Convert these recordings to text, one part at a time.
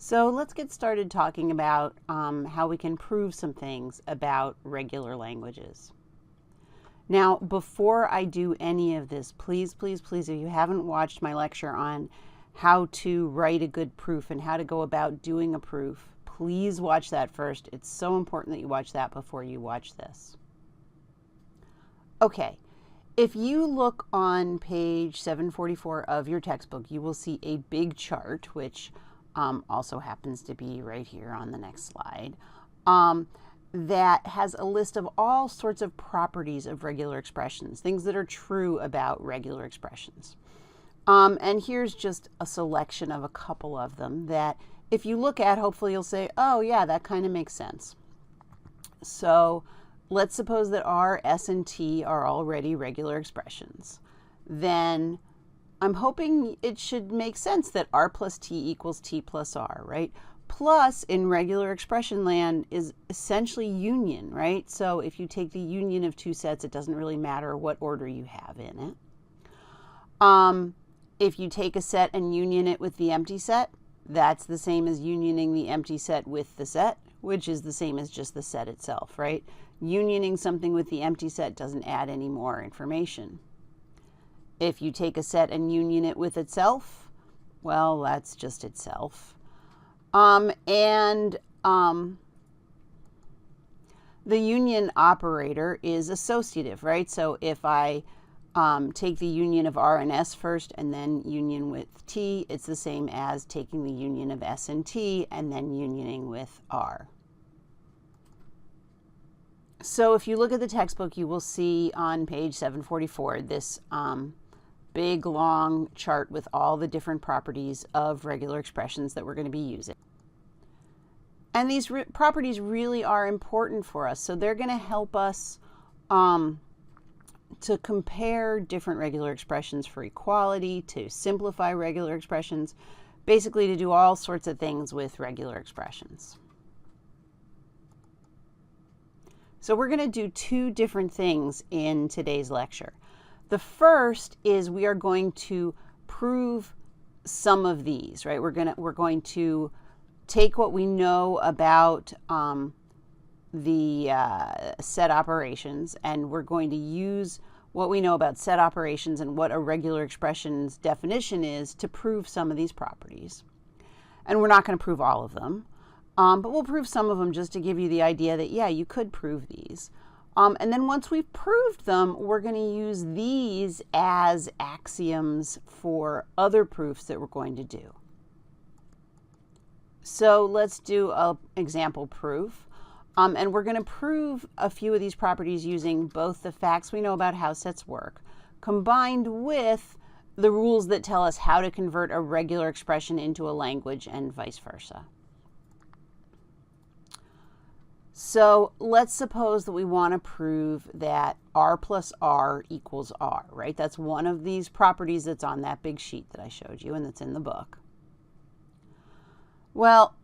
So let's get started talking about how we can prove some things about regular languages. Now, before I do any of this, please, please, please, if you haven't watched my lecture on how to write a good proof and how to go about doing a proof, please watch that first. It's so important that you watch that before you watch this. Okay, if you look on page 744 of your textbook, you will see a big chart, which also happens to be right here on the next slide, that has a list of all sorts of properties of regular expressions, things that are true about regular expressions. And here's just a selection of a couple of them that if you look at, hopefully you'll say, oh yeah, that kind of makes sense. So let's suppose that R, S, and T are already regular expressions. Then I'm hoping it should make sense that R plus T equals T plus R, right? Plus, in regular expression land, is essentially union, right? So if you take the union of two sets, it doesn't really matter what order you have in it. If you take a set and union it with the empty set, that's the same as unioning the empty set with the set, which is the same as just the set itself, right? Unioning something with the empty set doesn't add any more information. If you take a set and union it with itself, well, that's just itself. The union operator is associative, right? So if I take the union of R and S first and then union with T, it's the same as taking the union of S and T and then unioning with R. So if you look at the textbook, you will see on page 744 this big long chart with all the different properties of regular expressions that we're going to be using. And these properties really are important for us. So they're going to help us to compare different regular expressions for equality, to simplify regular expressions, basically to do all sorts of things with regular expressions. So we're going to do two different things in today's lecture. The first is we are going to prove some of these, right? We're going to take what we know about the set operations, and we're going to use what we know about set operations and what a regular expression's definition is to prove some of these properties. And we're not going to prove all of them, but we'll prove some of them just to give you the idea that, yeah, you could prove these. And then once we've proved them, we're going to use these as axioms for other proofs that we're going to do. So let's do an example proof. And we're going to prove a few of these properties using both the facts we know about how sets work, combined with the rules that tell us how to convert a regular expression into a language and vice versa. So let's suppose that we want to prove that R plus R equals R, right? That's one of these properties that's on that big sheet that I showed you and that's in the book. Well,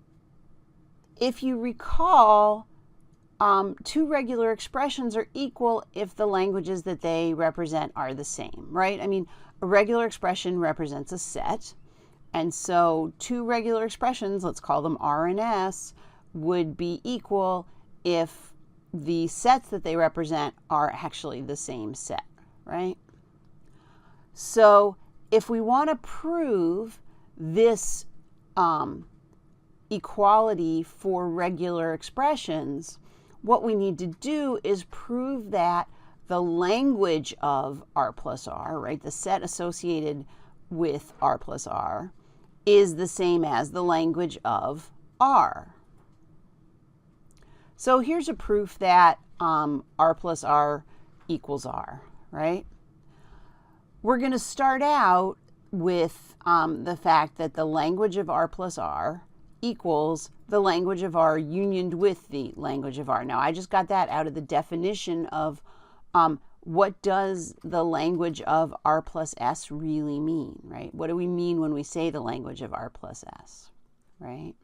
if you recall, two regular expressions are equal if the languages that they represent are the same, right? I mean, a regular expression represents a set, and so two regular expressions, let's call them R and S, would be equal if the sets that they represent are actually the same set, right? So if we want to prove this equality for regular expressions, what we need to do is prove that the language of R plus R, right, the set associated with R plus R, is the same as the language of R. So here's a proof that R plus R equals R, right? We're going to start out with the fact that the language of R plus R equals the language of R unioned with the language of R. Now, I just got that out of the definition of what does the language of R plus S really mean, right? What do we mean when we say the language of R plus S, right?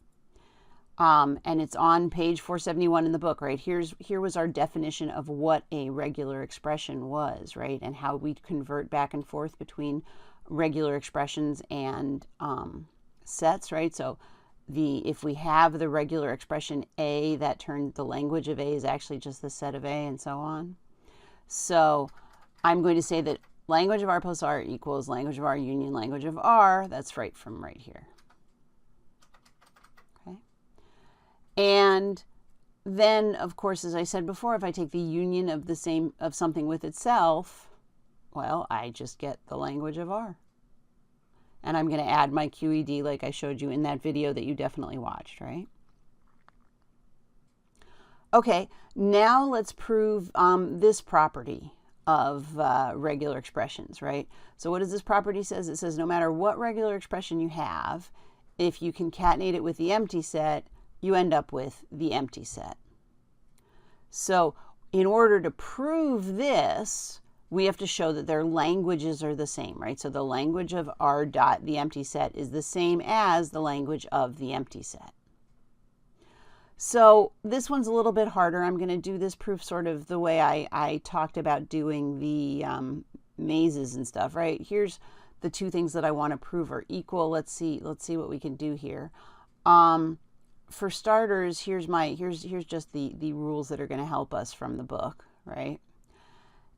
And it's on page 471 in the book, right? Here was our definition of what a regular expression was, right? And how we'd convert back and forth between regular expressions and sets, right? So if we have the regular expression A, that turns the language of A is actually just the set of A, and so on. So I'm going to say that language of R plus R equals language of R union language of R. That's right from right here. Okay. And then, of course, as I said before, if I take the union of something with itself, well, I just get the language of R. And I'm going to add my QED like I showed you in that video that you definitely watched, right? Okay, now let's prove this property of regular expressions, right? So what does this property say? It says no matter what regular expression you have, if you concatenate it with the empty set, you end up with the empty set. So in order to prove this, we have to show that their languages are the same, right? So the language of R dot the empty set is the same as the language of the empty set. So this one's a little bit harder. I'm going to do this proof sort of the way I talked about doing the mazes and stuff, right? Here's the two things that I want to prove are equal. Let's see what we can do here. For starters, here's just the rules that are going to help us from the book, right?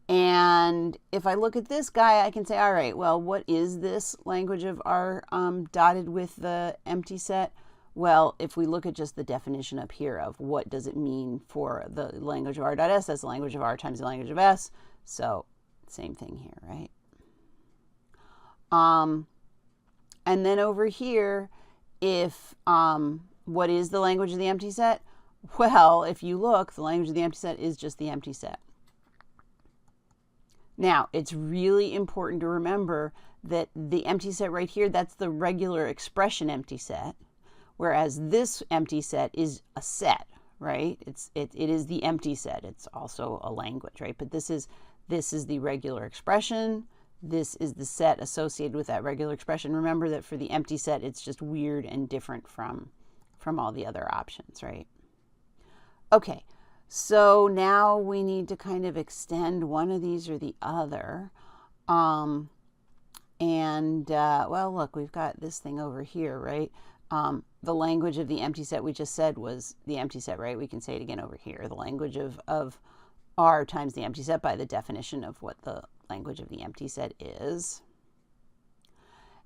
And if I look at this guy, I can say, all right, well, what is this language of R dotted with the empty set? Well, if we look at just the definition up here of what does it mean for the language of R dot S, that's the language of R times the language of S. So same thing here, right? And then over here, if what is the language of the empty set? Well, if you look, the language of the empty set is just the empty set. Now, it's really important to remember that the empty set right here, that's the regular expression empty set, whereas this empty set is a set, right? It is the empty set. It's also a language, right? But this is the regular expression. This is the set associated with that regular expression. Remember that for the empty set, it's just weird and different from all the other options, right? Okay. So now we need to kind of extend one of these or the other. Well, look, we've got this thing over here, right? The language of the empty set we just said was the empty set, right? We can say it again over here. The language of R times the empty set by the definition of what the language of the empty set is.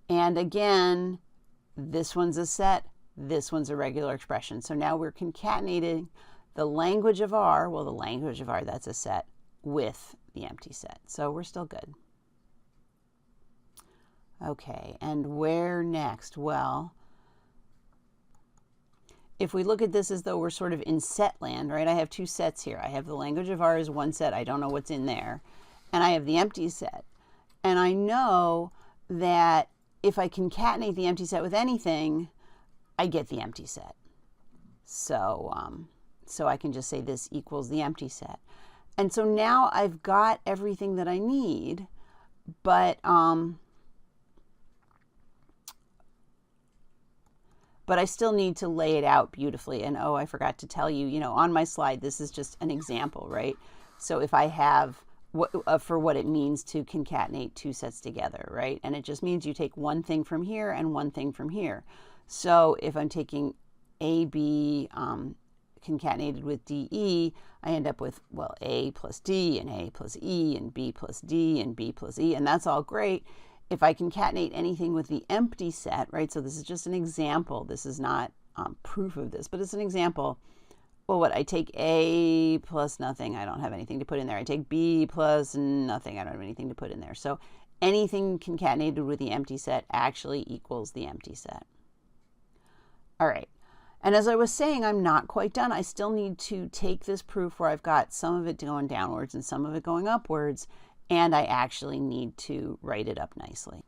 And again, this one's a set, this one's a regular expression. So now we're concatenating the language of R, well, the language of R, that's a set, with the empty set. So we're still good. Okay, and where next? Well, if we look at this as though we're sort of in set land, right? I have two sets here. I have the language of R as one set. I don't know what's in there. And I have the empty set. And I know that if I concatenate the empty set with anything, I get the empty set. So I can just say this equals the empty set. And so now I've got everything that I need, but I still need to lay it out beautifully. And oh, I forgot to tell you, on my slide, this is just an example, right? So if I have for what it means to concatenate two sets together, right? And it just means you take one thing from here and one thing from here. So if I'm taking AB concatenated with DE, I end up with, well, A plus D and A plus E and B plus D and B plus E, and that's all great. If I concatenate anything with the empty set, right, so this is just an example. This is not proof of this, but it's an example. Well, I take A plus nothing. I don't have anything to put in there. I take B plus nothing. I don't have anything to put in there. So anything concatenated with the empty set actually equals the empty set. All right. And as I was saying, I'm not quite done. I still need to take this proof where I've got some of it going downwards and some of it going upwards, and I actually need to write it up nicely.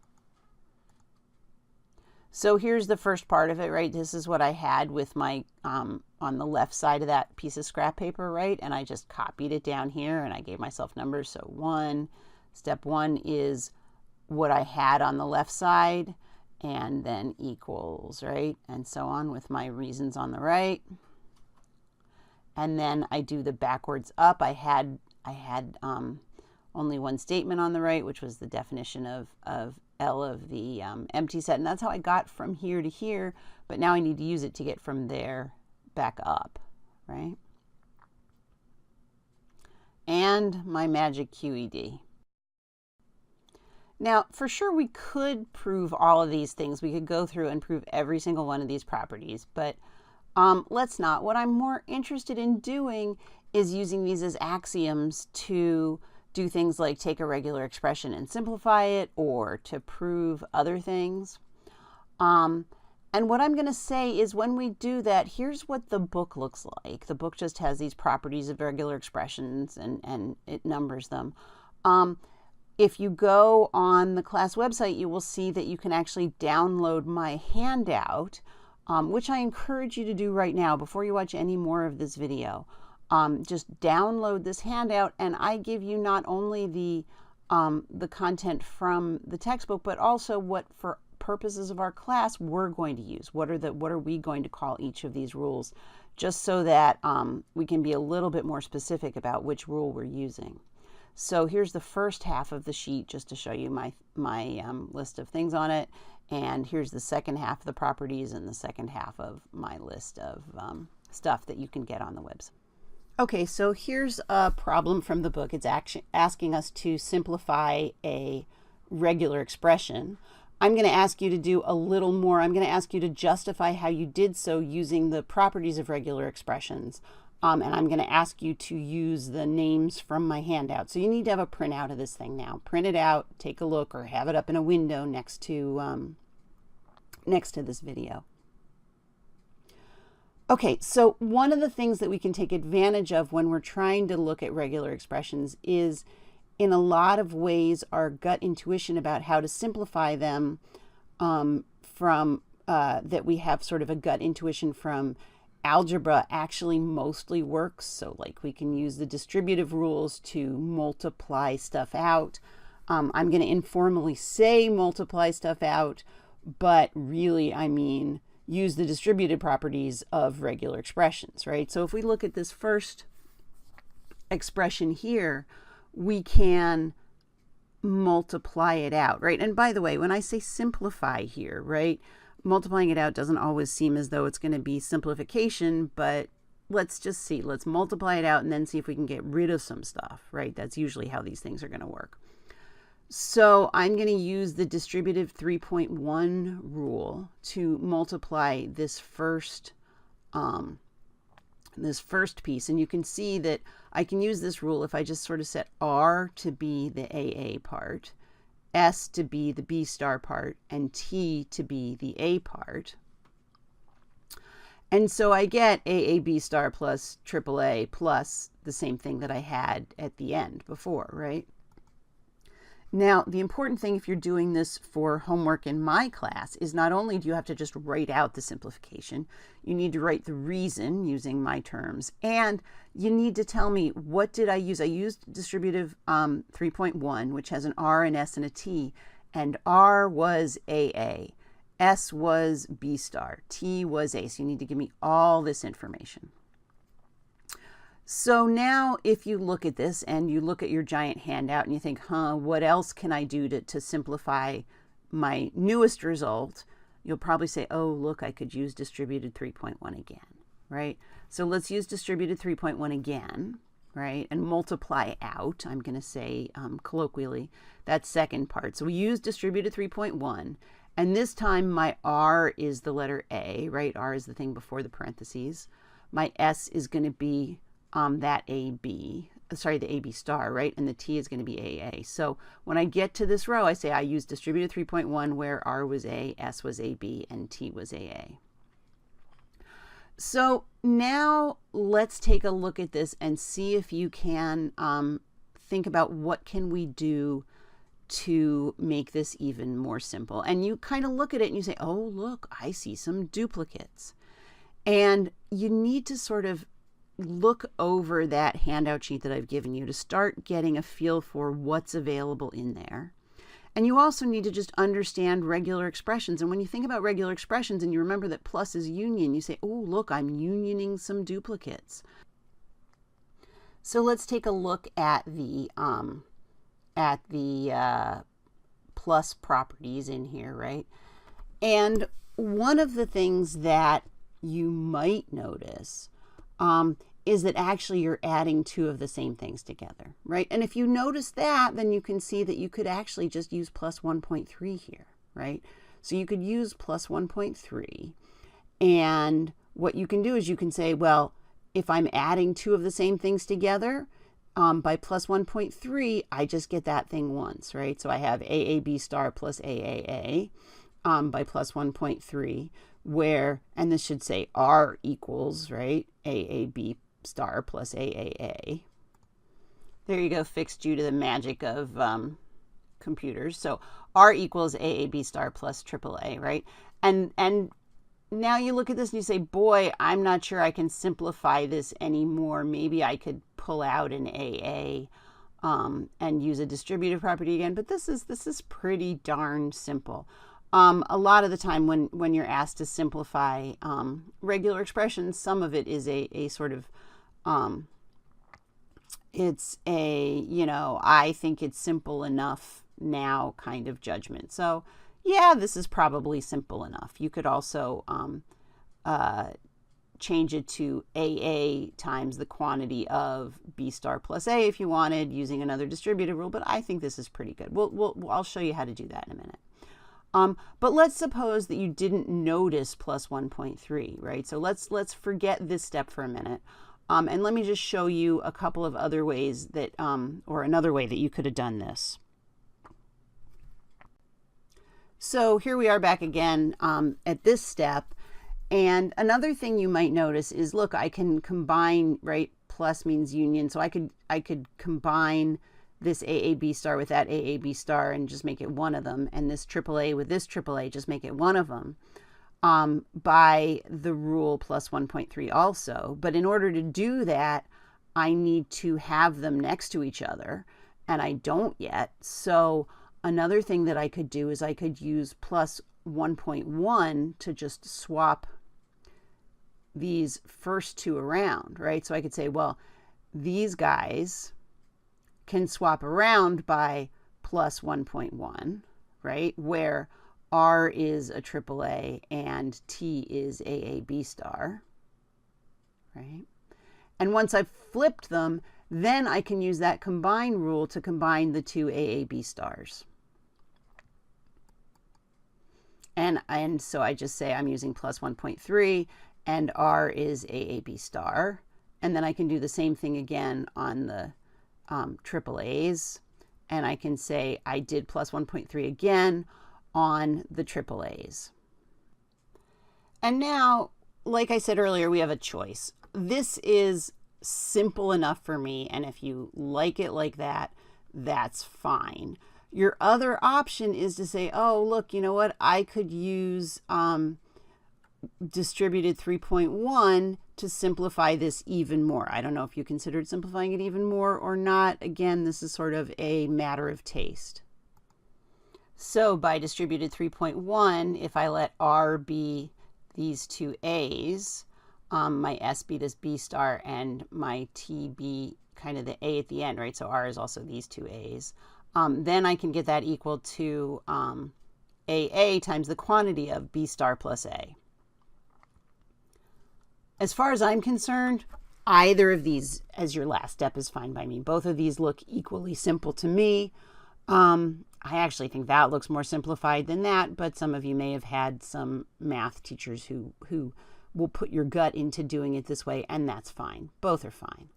So here's the first part of it, right? This is what I had with my, on the left side of that piece of scrap paper, right? And I just copied it down here and I gave myself numbers. So step one is what I had on the left side, and then equals, right? And so on with my reasons on the right. And then I do the backwards up. I had only one statement on the right, which was the definition of L of the empty set. And that's how I got from here to here, but now I need to use it to get from there back up, right? And my magic QED. Now, for sure, we could prove all of these things. We could go through and prove every single one of these properties, but let's not. What I'm more interested in doing is using these as axioms to do things like take a regular expression and simplify it, or to prove other things. And what I'm going to say is when we do that, here's what the book looks like. The book just has these properties of regular expressions, and it numbers them. If you go on the class website, you will see that you can actually download my handout, which I encourage you to do right now before you watch any more of this video. Just download this handout, and I give you not only the content from the textbook, but also what, for purposes of our class, we're going to use. What are we going to call each of these rules, just so that we can be a little bit more specific about which rule we're using. So here's the first half of the sheet, just to show you my list of things on it. And here's the second half of the properties and the second half of my list of stuff that you can get on the website. Okay, so here's a problem from the book. It's actually asking us to simplify a regular expression. I'm going to ask you to do a little more. I'm going to ask you to justify how you did so using the properties of regular expressions. And I'm going to ask you to use the names from my handout. So you need to have a printout of this thing now. Print it out, take a look, or have it up in a window next to this video. Okay, so one of the things that we can take advantage of when we're trying to look at regular expressions is, in a lot of ways, our gut intuition about how to simplify them that we have sort of a gut intuition from algebra actually mostly works. So like we can use the distributive rules to multiply stuff out. I'm going to informally say multiply stuff out, but really I mean use the distributed properties of regular expressions, right? So if we look at this first expression here, we can multiply it out, right? And by the way, when I say simplify here, right, multiplying it out doesn't always seem as though it's going to be simplification, but let's just see. Let's multiply it out and then see if we can get rid of some stuff, right? That's usually how these things are going to work. So I'm going to use the distributive 3.1 rule to multiply this first piece. And you can see that I can use this rule if I just sort of set R to be the AA part, S to be the B star part, and T to be the A part. And so I get AAB star plus AAA plus the same thing that I had at the end before, right? Now, the important thing if you're doing this for homework in my class is not only do you have to just write out the simplification, you need to write the reason using my terms, and you need to tell me, what did I use? I used distributive 3.1, which has an R, an S, and a T, and R was AA, S was B star, T was A. So you need to give me all this information. So now if you look at this and you look at your giant handout and you think, what else can I do to simplify my newest result? You'll probably say, oh, look, I could use distributed 3.1 again, right? So let's use distributed 3.1 again, right? And multiply out, I'm going to say colloquially, that second part. So we use distributed 3.1. And this time my R is the letter A, right? R is the thing before the parentheses. My S is going to be the AB star, right? And the T is going to be AA. So when I get to this row, I say I use distributed 3.1 where R was A, S was AB, and T was AA. So now let's take a look at this and see if you can think about what can we do to make this even more simple. And you kind of look at it and you say, oh, look, I see some duplicates. And you need to sort of look over that handout sheet that I've given you to start getting a feel for what's available in there. And you also need to just understand regular expressions. And when you think about regular expressions and you remember that plus is union, you say, oh, look, I'm unioning some duplicates. plus properties in here, right? And one of the things that you might notice is that actually you're adding two of the same things together, right? And if you notice that, then you can see that you could actually just use plus 1.3 here, right? So you could use plus 1.3, and what you can do is you can say, well, if I'm adding two of the same things together, by plus 1.3, I just get that thing once, right? So I have AAB star plus AAA by plus 1.3, where, and this should say R equals, right, AAB star plus AAA. There you go, fixed due to the magic of computers. So R equals AAB star plus AAA, right? And now you look at this and you say, boy, I'm not sure I can simplify this anymore. Maybe I could pull out an AA and use a distributive property again. But this is pretty darn simple. A lot of the time when you're asked to simplify regular expressions, some of it is a sort of, it's a, you know, I think it's simple enough now kind of judgment. So yeah, this is probably simple enough. You could also change it to AA times the quantity of B star plus A if you wanted, using another distributive rule, but I think this is pretty good. I'll show you how to do that in a minute. But let's suppose that you didn't notice plus 1.3, right? So let's forget this step for a minute. And let me just show you a couple of other ways that, or another way that you could have done this. So here we are back again at this step. And another thing you might notice is, look, I can combine, right? Plus means union. So I could combine this AAB star with that AAB star and just make it one of them. And this AAA with this AAA, just make it one of them by the rule plus 1.3 also. But in order to do that, I need to have them next to each other. And I don't yet. So another thing that I could do is I could use plus 1.1 to just swap these first two around, right? So I could say, well, these guys can swap around by plus 1.1, right? Where R is a AAA and T is AAB star, right? And once I've flipped them, then I can use that combine rule to combine the two AAB stars. And so I just say I'm using plus 1.3 and R is AAB star. And then I can do the same thing again on the AAAs. And I can say I did plus 1.3 again on the AAAs. And now, like I said earlier, we have a choice. This is simple enough for me, and if you like it like that, that's fine. Your other option is to say, oh, look, you know what? I could use distributed 3.1 to simplify this even more. I don't know if you considered simplifying it even more or not. Again, this is sort of a matter of taste. So by distributed 3.1, if I let R be these two A's, my S be this B star and my T be kind of the A at the end, right? So R is also these two A's. Then I can get that equal to AA times the quantity of B star plus A. As far as I'm concerned, either of these as your last step is fine by me. Both of these look equally simple to me. I actually think that looks more simplified than that, but some of you may have had some math teachers who will put your gut into doing it this way, and that's fine. Both are fine.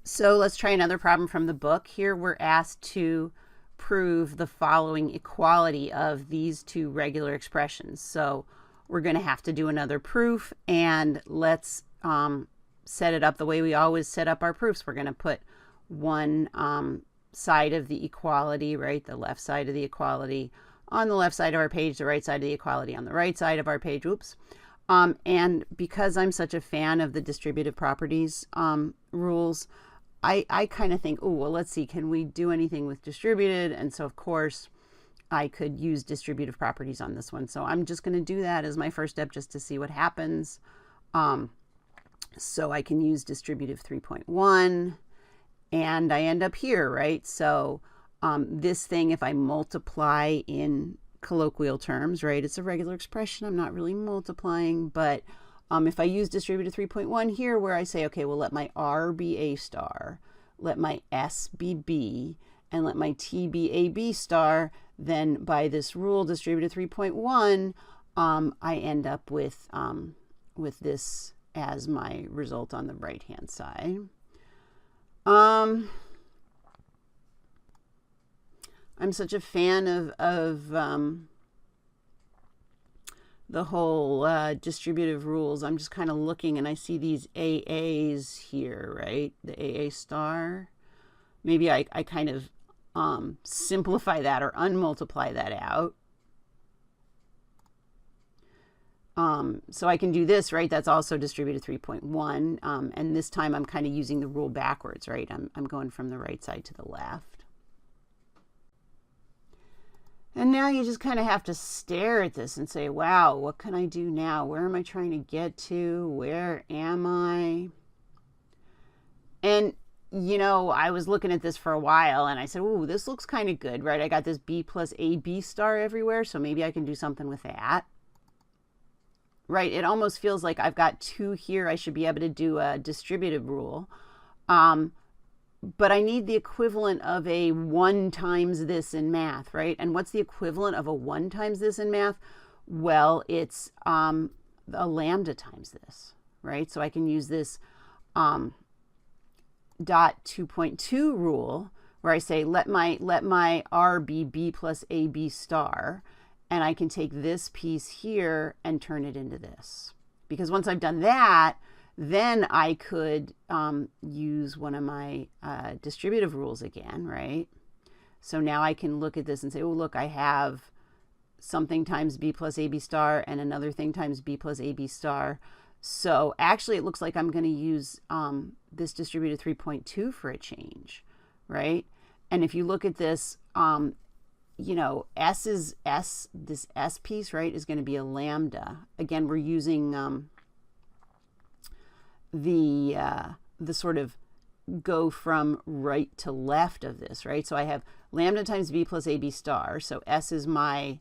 So let's try another problem from the book. Here we're asked to prove the following equality of these two regular expressions. So we're going to have to do another proof, and let's set it up the way we always set up our proofs. We're going to put one side of the equality, right, the left side of the equality on the left side of our page, the right side of the equality on the right side of our page. Oops. And because I'm such a fan of the distributive properties rules, I kind of think, oh, well, let's see, can we do anything with distributed? And so, of course, I could use distributive properties on this one. So I'm just going to do that as my first step just to see what happens. So I can use distributive 3.1, and I end up here, right? So This thing, if I multiply in colloquial terms, right, it's a regular expression. I'm not really multiplying, but if I use distributive 3.1 here where I say, okay, well, let my R be A star, let my S be B, and let my T be A B star, then by this rule, distributive 3.1, I end up with this as my result on the right-hand side. I'm such a fan of the whole distributive rules. I'm just kind of looking and I see these AAs here, right? The AA star. Maybe I kind of simplify that or unmultiply that out. So I can do this, right? That's also distributed 3.1. And this time I'm kind of using the rule backwards, right? I'm going from the right side to the left. And now you just kind of have to stare at this and say, wow, what can I do now? Where am I trying to get to? Where am I? And, you know, I was looking at this for a while and I said, ooh, this looks kind of good, right? I got this B plus AB star everywhere, so maybe I can do something with that. Right, it almost feels like I've got 2 here. I should be able to do a distributive rule. But I need the equivalent of a 1 times this in math, right? And what's the equivalent of a 1 times this in math? Well, it's a lambda times this, right? So I can use this dot 2.2 rule where I say let my R be B plus AB star. And I can take this piece here and turn it into this. Because once I've done that, then I could use one of my distributive rules again, right? So now I can look at this and say, oh, look, I have something times B plus AB star and another thing times B plus AB star. So actually it looks like I'm going to use this distributive 3.2 for a change, right? And if you look at this, you know, this S piece, right, is going to be a lambda. Again, we're using the sort of go from right to left of this, right? So I have lambda times B plus AB star. So S is my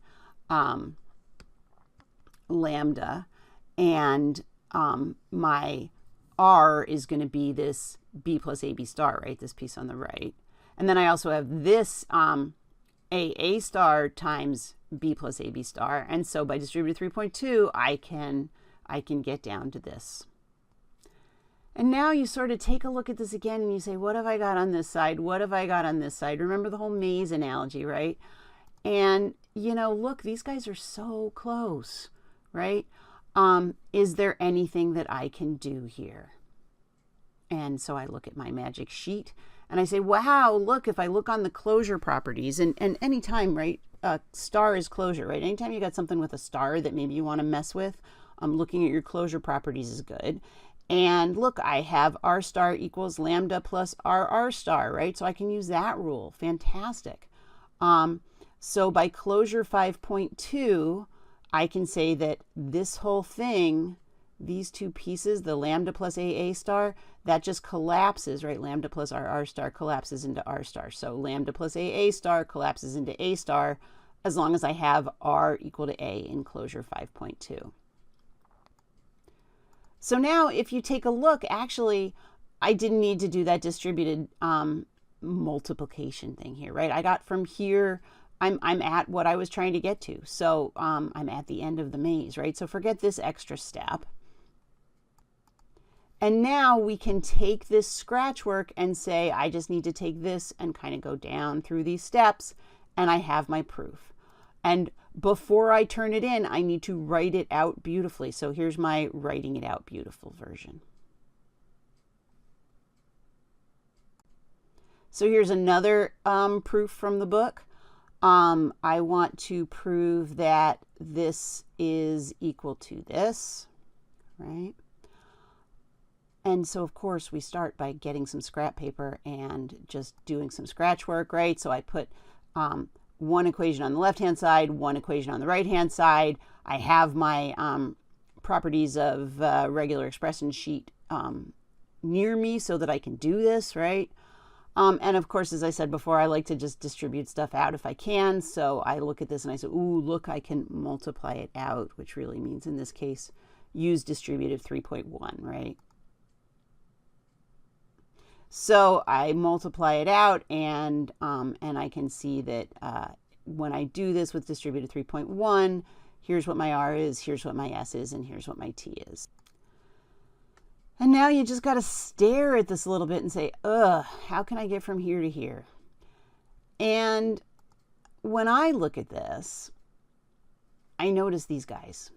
lambda, and my R is going to be this B plus AB star, right? This piece on the right. And then I also have this AA star times B plus AB star. And so by distributive 3.2, I can get down to this. And now you sort of take a look at this again and you say, what have I got on this side? What have I got on this side? Remember the whole maze analogy, right? And, you know, look, these guys are so close, right? Is there anything that I can do here? And so I look at my magic sheet and I say, wow, look, if I look on the closure properties, and anytime, right, star is closure, right? Anytime you got something with a star that maybe you want to mess with, looking at your closure properties is good. And look, I have R star equals lambda plus R star, right? So I can use that rule. Fantastic. So by closure 5.2, I can say that this whole thing, these 2 pieces, the lambda plus AA star, that just collapses, right? Lambda plus R star collapses into R star. So lambda plus AA star collapses into A star as long as I have R equal to A in closure 5.2. So now if you take a look, actually, I didn't need to do that distributed multiplication thing here, right? I got from here, I'm at what I was trying to get to. So I'm at the end of the maze, right? So forget this extra step. And now we can take this scratch work and say, I just need to take this and kind of go down through these steps, and I have my proof. And before I turn it in, I need to write it out beautifully. So here's my writing it out beautiful version. So here's another proof from the book. I want to prove that this is equal to this, right? And so, of course, we start by getting some scrap paper and just doing some scratch work, right? So I put one equation on the left-hand side, one equation on the right-hand side. I have my properties of regular expression sheet near me so that I can do this, right? And of course, as I said before, I like to just distribute stuff out if I can. So I look at this and I say, ooh, look, I can multiply it out, which really means in this case, use distributive 3.1, right? So I multiply it out, and I can see that when I do this with distributive 3.1, here's what my R is, here's what my S is, and here's what my T is. And now you just got to stare at this a little bit and say, ugh, how can I get from here to here? And when I look at this, I notice these guys.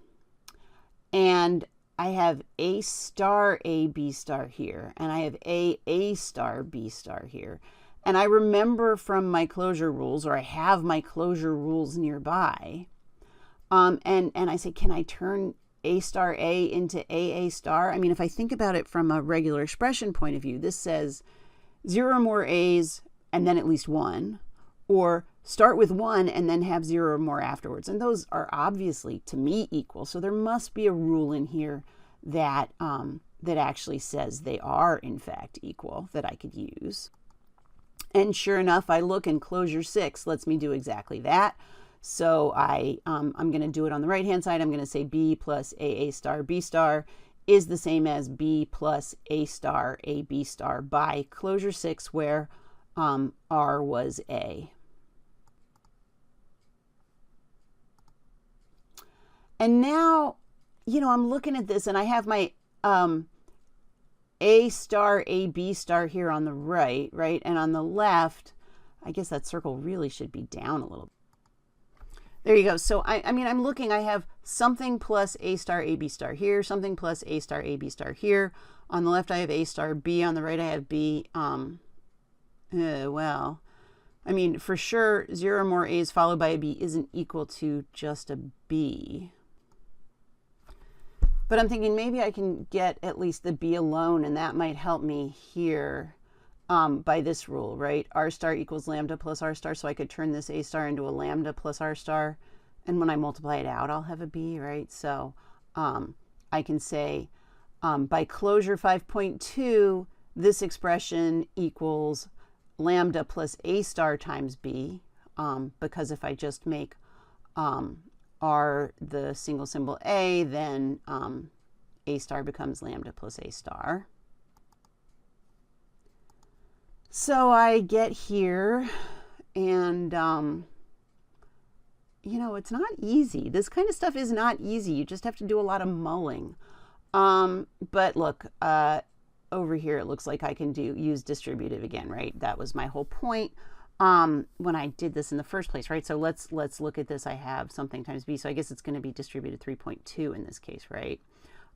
And I have A star, A, B star here. And I have A star, B star here. And I remember from my closure rules, or I have my closure rules nearby. And I say, can I turn A star A into A star? I mean, if I think about it from a regular expression point of view, this says 0 or more A's and then at least 1, or start with 1 and then have 0 or more afterwards. And those are obviously, to me, equal. So there must be a rule in here that, that actually says they are, in fact, equal that I could use. And sure enough, I look, and closure 6 lets me do exactly that. So I'm going to do it on the right-hand side. I'm going to say B plus A star B star is the same as B plus A star A B star by closure 6, where R was A. And now, you know, I'm looking at this, and I have my A star A B star here on the right, and on the left, I guess that circle really should be down a little bit. There you go. So I mean, I'm looking, I have something plus A star A B star here, something plus A star A B star here. On the left, I have A star B. On the right, I have B. Well, I mean, for sure, 0 or more A's followed by a B isn't equal to just a B. But I'm thinking maybe I can get at least the B alone, and that might help me here. By this rule, right? R star equals lambda plus R star. So I could turn this A star into a lambda plus R star. And when I multiply it out, I'll have a B, right? So I can say by closure 5.2, this expression equals lambda plus A star times B. Because if I just make R the single symbol A, then A star becomes lambda plus A star. So I get here, and, you know, it's not easy. This kind of stuff is not easy. You just have to do a lot of mulling. But look, over here, it looks like I can use distributive again, right? That was my whole point when I did this in the first place, right? So let's look at this. I have something times B, so I guess it's going to be distributed 3.2 in this case, right?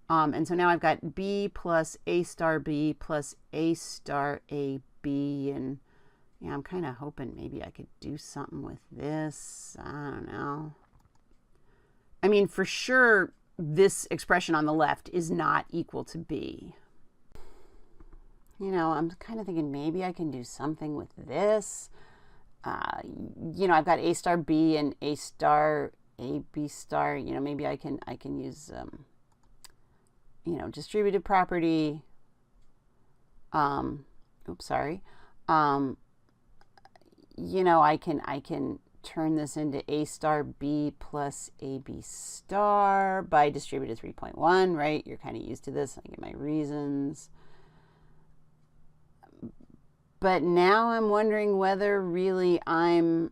And so now I've got B plus A star B plus A star A B, and yeah, I'm kind of hoping maybe I could do something with this. I don't know. I mean, for sure, this expression on the left is not equal to B. You know, I'm kind of thinking maybe I can do something with this. You know, I've got A star B and A star A B star. You know, maybe I can use you know, distributive property. Oops, sorry. You know, I can turn this into A star B plus A B star by distributive 3.1, right? You're kind of used to this. I get my reasons. But now I'm wondering whether really I'm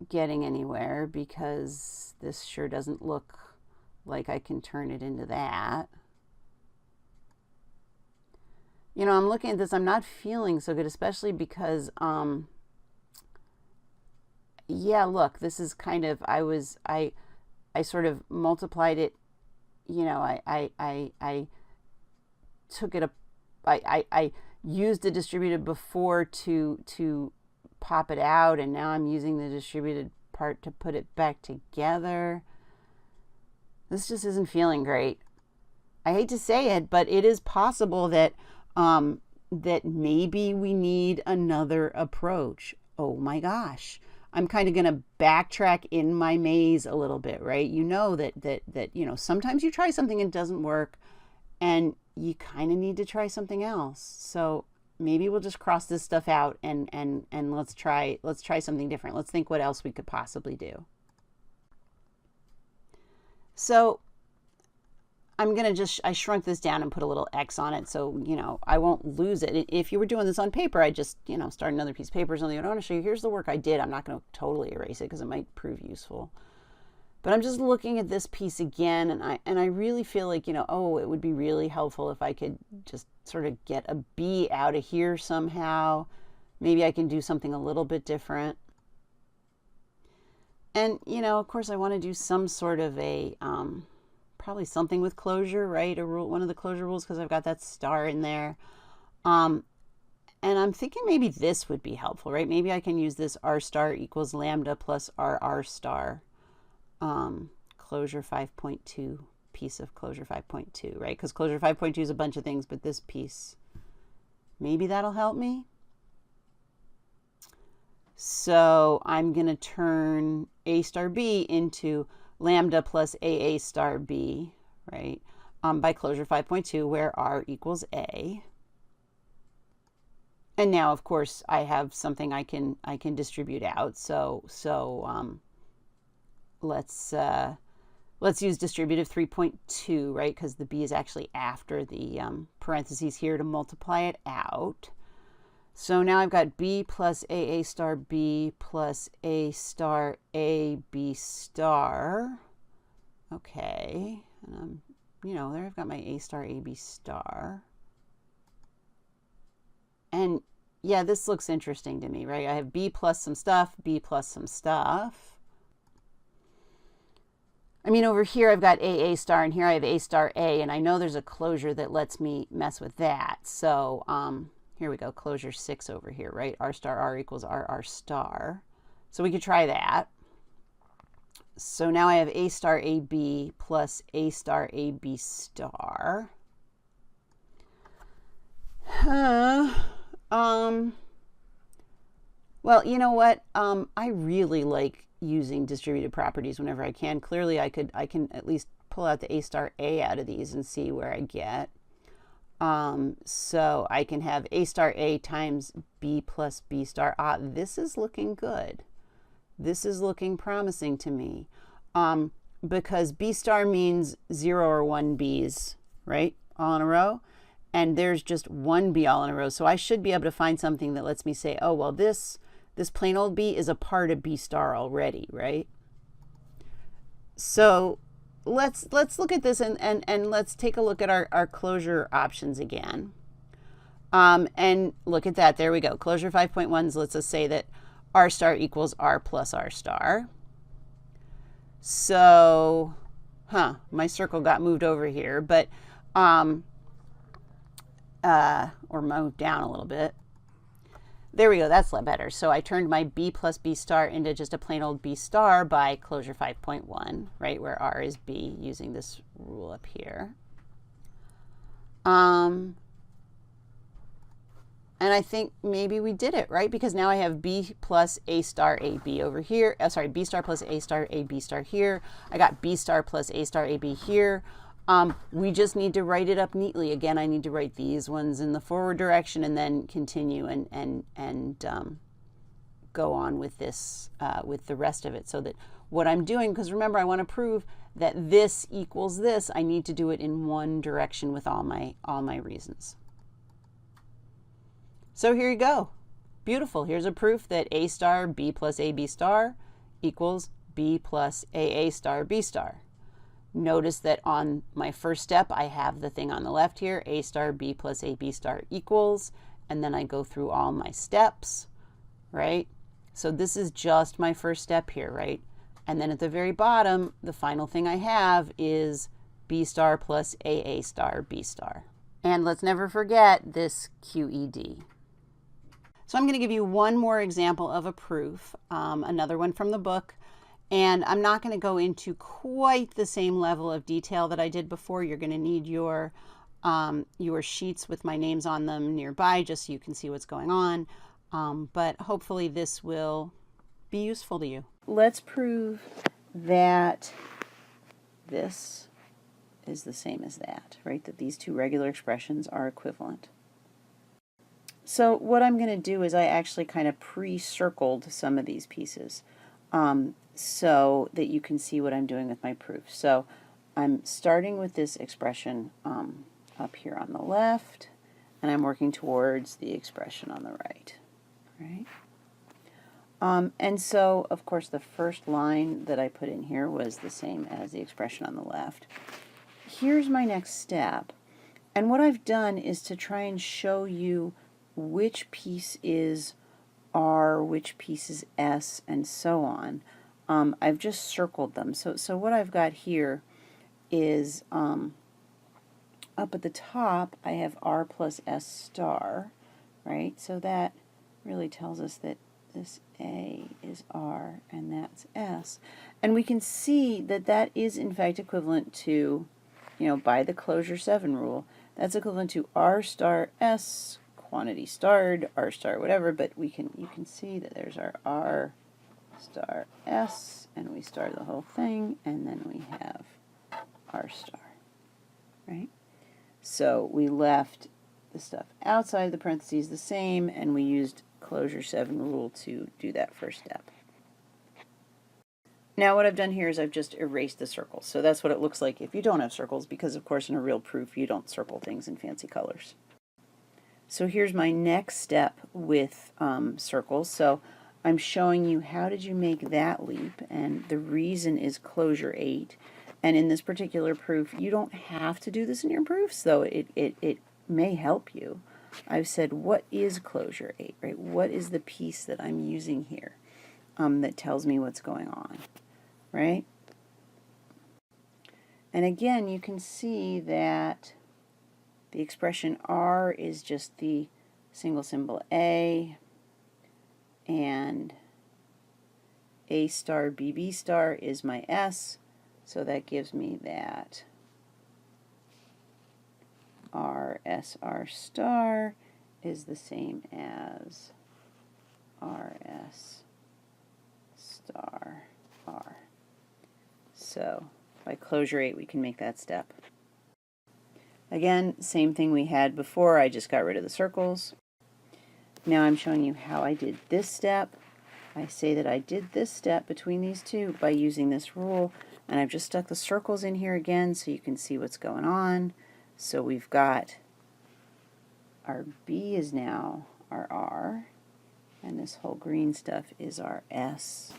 getting anywhere, because this sure doesn't look like I can turn it into that. You know, I'm looking at this, I'm not feeling so good, especially because, yeah, look, this is kind of, I sort of multiplied it, you know, I took it up, I used the distributive before to pop it out, and now I'm using the distributed part to put it back together. This just isn't feeling great. I hate to say it, but it is possible that that maybe we need another approach. Oh my gosh. I'm kind of going to backtrack in my maze a little bit, right? You know that you know, sometimes you try something and it doesn't work, and you kind of need to try something else. So maybe we'll just cross this stuff out and let's try something different. Let's think what else we could possibly do. So I'm going to I shrunk this down and put a little X on it so, you know, I won't lose it. If you were doing this on paper, I just, you know, start another piece of paper or something. I want to show you, here's the work I did. I'm not going to totally erase it because it might prove useful. But I'm just looking at this piece again, and I really feel like, you know, oh, it would be really helpful if I could just sort of get a B out of here somehow. Maybe I can do something a little bit different. And, you know, of course, I want to do some sort of a... probably something with closure, right? A rule, one of the closure rules, because I've got that star in there. And I'm thinking maybe this would be helpful, right? Maybe I can use this R star equals lambda plus RR star. Closure 5.2, piece of closure 5.2, right? Because closure 5.2 is a bunch of things, but this piece, maybe that'll help me. So I'm going to turn A star B into lambda plus AA star B, right, by closure 5.2, where R equals A. And now, of course, I have something I can distribute out. So let's use distributive 3.2, right, because the B is actually after the parentheses here to multiply it out. So now I've got B plus AA star B plus A star AB star. Okay. And you know, there I've got my A star AB star. And yeah, this looks interesting to me, right? I have B plus some stuff, B plus some stuff. I mean, over here I've got AA star, and here I have A star A, and I know there's a closure that lets me mess with that. So, here we go, closure 6 over here, right? R star R equals RR star. So we could try that. So now I have A star AB plus A star AB star. Well, you know what? I really like using distributed properties whenever I can. Clearly, I can at least pull out the A star A out of these and see where I get. So I can have A star A times B plus B star. This is looking good. This is looking promising to me. Because B star means 0 or 1 B's, right? All in a row. And there's just 1 B all in a row. So I should be able to find something that lets me say, oh, well, this plain old B is a part of B star already, right? So let's look at this and let's take a look at our closure options again. And look at that. There we go. Closure 5.1 lets us say that R star equals R plus R star. So, my circle got moved over here, but, or moved down a little bit. There we go. That's a lot better. So I turned my B plus B star into just a plain old B star by closure 5.1, right, where R is B, using this rule up here. And I think maybe we did it, right? Because now I have B plus A star AB over here. Sorry, B star plus A star AB star here. I got B star plus A star AB here. We just need to write it up neatly. Again, I need to write these ones in the forward direction and then continue and go on with this, with the rest of it, so that what I'm doing, because remember, I want to prove that this equals this, I need to do it in one direction with all my reasons. So here you go. Beautiful. Here's a proof that A star B plus AB star equals B plus AA star B star. Notice that on my first step, I have the thing on the left here, A star B plus AB star equals, and then I go through all my steps, right? So this is just my first step here, right? And then at the very bottom, the final thing I have is B star plus AA star B star. And let's never forget this QED. So I'm going to give you one more example of a proof, another one from the book. And I'm not going to go into quite the same level of detail that I did before. You're going to need your sheets with my names on them nearby just so you can see what's going on. But hopefully this will be useful to you. Let's prove that this is the same as that, right? That these two regular expressions are equivalent. So what I'm going to do is I actually kind of pre-circled some of these pieces so that you can see what I'm doing with my proof. So I'm starting with this expression up here on the left, and I'm working towards the expression on the right. Right? And so, of course, the first line that I put in here was the same as the expression on the left. Here's my next step. And what I've done is to try and show you which piece is R, which piece is S, and so on. I've just circled them. So what I've got here is up at the top I have R plus S star, right? So that really tells us that this A is R and that's S. And we can see that that is in fact equivalent to, you know, by the closure 7 rule, that's equivalent to R star S, quantity starred, R star whatever, but you can see that there's our R star S, and we star the whole thing, and then we have R star, right? So we left the stuff outside the parentheses the same, and we used closure 7 rule to do that first step. Now what I've done here is I've just erased the circles. So that's what it looks like if you don't have circles, because of course in a real proof you don't circle things in fancy colors. So here's my next step with circles. So I'm showing you how did you make that leap, and the reason is closure 8. And in this particular proof, you don't have to do this in your proofs, though it may help you. I've said, what is closure 8, right? What is the piece that I'm using here that tells me what's going on, right? And again, you can see that the expression R is just the single symbol A, and A star BB star is my S, so that gives me that RSR star is the same as RS star R. So by closure 8 we can make that step. Again, same thing we had before, I just got rid of the circles. Now I'm showing you how I did this step. I say that I did this step between these two by using this rule, and I've just stuck the circles in here again so you can see what's going on. So we've got our B is now our R, and this whole green stuff is our S.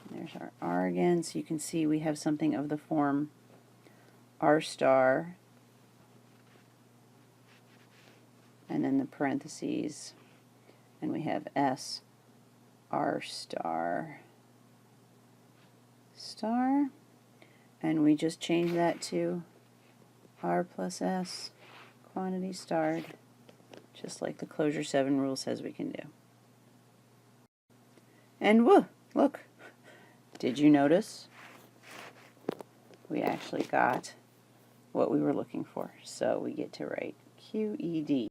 And there's our R again, so you can see we have something of the form R star, and then the parentheses, and we have S R star star, and we just change that to R plus S quantity starred, just like the closure 7 rule says we can do. And whoa, look, did you notice? We actually got what we were looking for, so we get to write QED.